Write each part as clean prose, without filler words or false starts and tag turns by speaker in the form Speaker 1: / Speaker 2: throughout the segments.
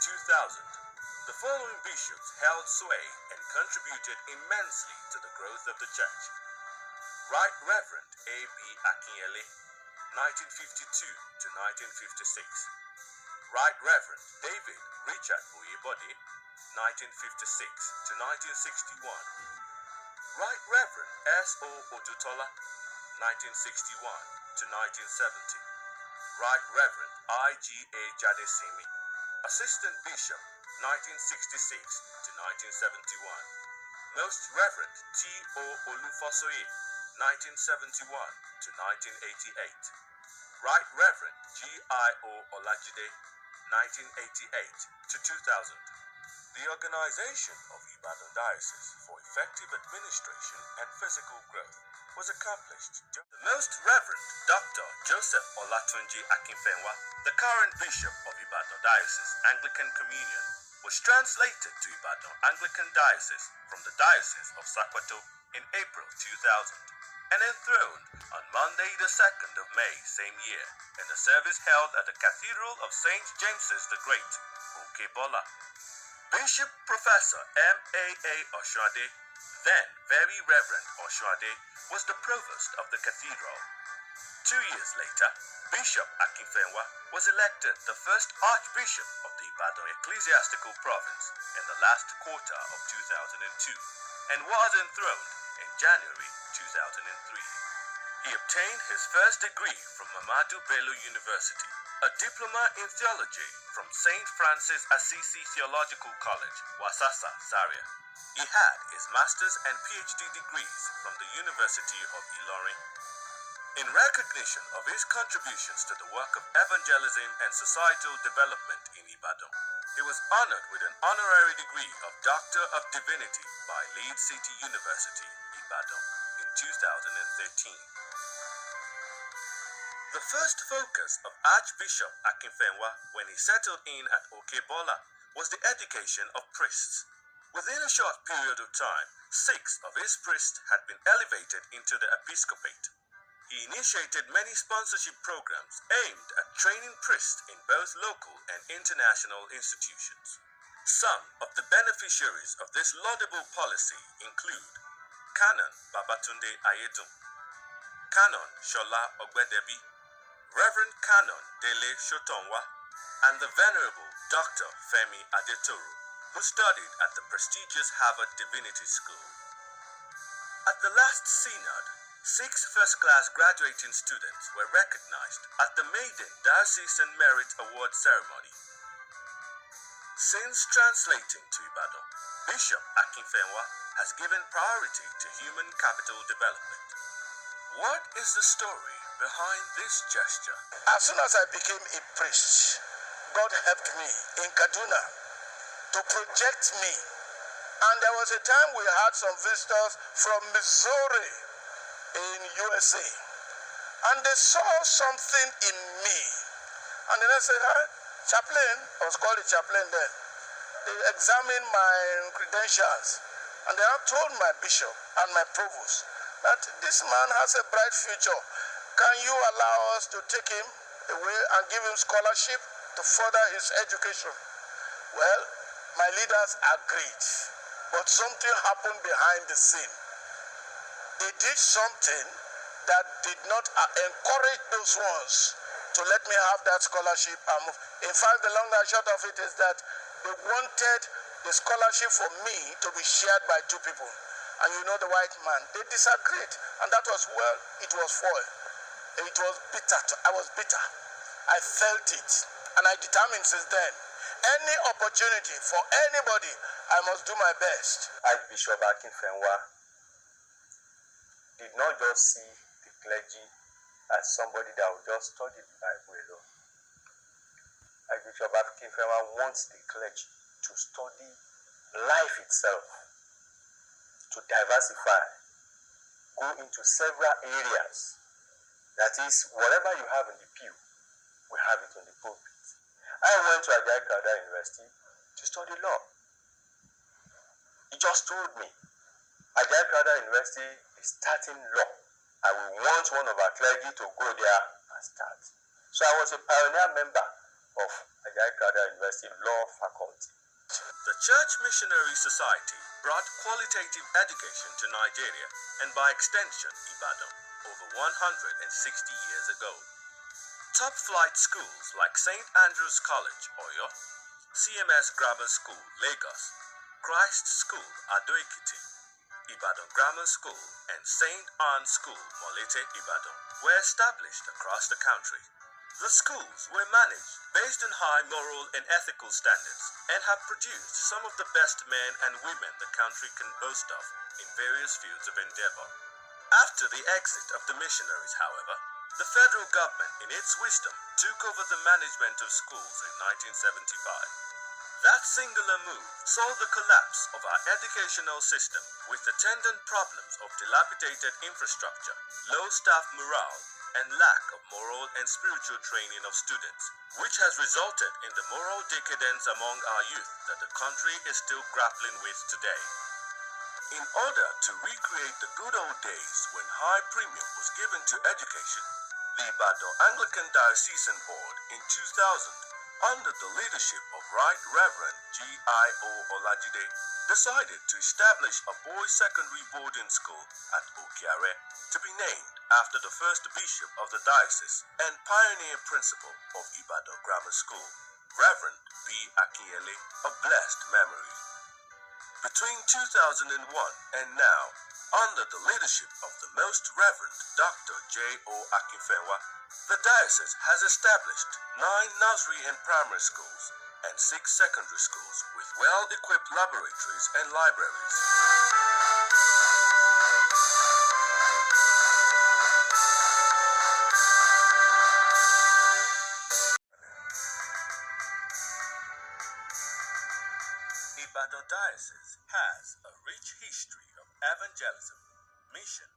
Speaker 1: 2000, the following bishops held sway and contributed immensely to the growth of the church. Right Reverend A.B. Akinyele, 1952 to 1956. Right Reverend David Richard Oyebode, 1956 to 1961. Right Reverend S.O. Odutola, 1961 to 1970. Right Reverend I.G.A. Jadesimi, Assistant Bishop, 1966 to 1971. Most Reverend T.O. Olufosoye, 1971 to 1988. Right Reverend G.I.O. Olajide, 1988 to 2000. The Organization of Ibadan Diocese for Effective Administration and Physical Growth was accomplished. The Most Reverend Dr. Joseph Olatunji Akinfenwa, the current Bishop of Ibadan Diocese Anglican Communion, was translated to Ibadan Anglican Diocese from the Diocese of Sokoto in April 2000 and enthroned on Monday the 2nd of May same year in the service held at the Cathedral of St. James's the Great, Okebola. Bishop Professor M.A.A. Oshwade, then Very Reverend Oshwade, was the provost of the cathedral. 2 years later, Bishop Akinfenwa was elected the first Archbishop of the Ibadan Ecclesiastical Province in the last quarter of 2002 and was enthroned in January 2003. He obtained his first degree from Ahmadu Bello University, a diploma in theology from St. Francis Assisi Theological College, Wasasa, Zaria. He had his master's and PhD degrees from the University of Ilorin. In recognition of his contributions to the work of evangelism and societal development in Ibadan, he was honored with an honorary degree of Doctor of Divinity by Leeds City University, Ibadan, in 2013. The first focus of Archbishop Akinfenwa when he settled in at Okebola was the education of priests. Within a short period of time, 6 of his priests had been elevated into the episcopate. He initiated many sponsorship programs aimed at training priests in both local and international institutions. Some of the beneficiaries of this laudable policy include Canon Babatunde Ayedun, Canon Shola Ogbedebi, Reverend Canon Dele Shotonwa, and the Venerable Dr. Femi Adetoro, who studied at the prestigious Harvard Divinity School. At the last synod, 6 first-class graduating students were recognized at the maiden Diocesan Merit Award ceremony. Since translating to Ibadan, Bishop Akinfenwa has given priority to human capital development. What is the story behind this gesture?
Speaker 2: As soon as I became a priest, God helped me in Kaduna to project me. And there was a time we had some visitors from Missouri in USA. And they saw something in me. And then I said, chaplain, I was called a chaplain then. They examined my credentials. And they have told my bishop and my provost that this man has a bright future. Can you allow us to take him away and give him scholarship to further his education? Well, my leaders agreed, but something happened behind the scene. They did something that did not encourage those ones to let me have that scholarship and move. In fact, the long and short of it is that they wanted the scholarship for me to be shared by 2 people. And you know the white man, they disagreed. And that was, well, it was foil. It was bitter. I was bitter. I felt it. And I determined since then, any opportunity for anybody, I must do my best.
Speaker 3: Archbishop Akinfenwa did not just see the clergy as somebody that would just study the Bible alone. Archbishop Akinfenwa wants the clergy to study life itself, to diversify, go into several areas. That is, whatever you have in the pew, we have it on the pulpit. I went to Akinfenwa University to study law. He just told me, Akinfenwa University is starting law, and we want one of our clergy to go there and start. So I was a pioneer member of Ajay Crowther University Law Faculty.
Speaker 1: The Church Missionary Society brought qualitative education to Nigeria and by extension Ibadan over 160 years ago. Top-flight schools like St. Andrew's College, Oyo, CMS Grammar School, Lagos, Christ School, Ado-Ekiti, Ibadan Grammar School, and St. Anne's School, Molete, Ibadan, were established across the country. The schools were managed based on high moral and ethical standards and have produced some of the best men and women the country can boast of in various fields of endeavor. After the exit of the missionaries, however, the federal government, in its wisdom, took over the management of schools in 1975. That singular move saw the collapse of our educational system with attendant problems of dilapidated infrastructure, low staff morale, and lack of moral and spiritual training of students, which has resulted in the moral decadence among our youth that the country is still grappling with today. In order to recreate the good old days when high premium was given to education, the Ibadan Anglican Diocesan Board in 2000, under the leadership of Right Reverend G.I.O. Olajide, decided to establish a boys' secondary boarding school at Okiare to be named after the first bishop of the diocese and pioneer principal of Ibadan Grammar School, Reverend B. Akinyele, of blessed memory. Between 2001 and now, under the leadership of the Most Reverend Dr. J.O. Akinfenwa, the diocese has established 9 nursery and primary schools and 6 secondary schools with well-equipped laboratories and libraries. Ibadan Diocese has a rich history of evangelism, mission,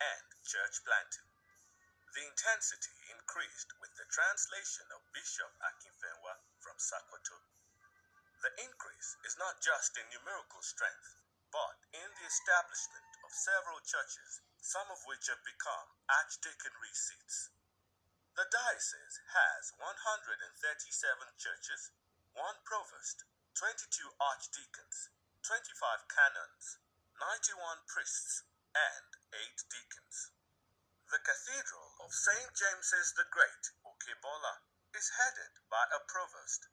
Speaker 1: and church planting. The intensity increased with the translation of Bishop Akinfenwa from Sokoto. The increase is not just in numerical strength, but in the establishment of several churches, some of which have become archdeaconry seats. The diocese has 137 churches, 1 provost, 22 archdeacons, 25 canons, 91 priests, and 8 deacons. The Cathedral of St. James's the Great, Okebola, is headed by a provost,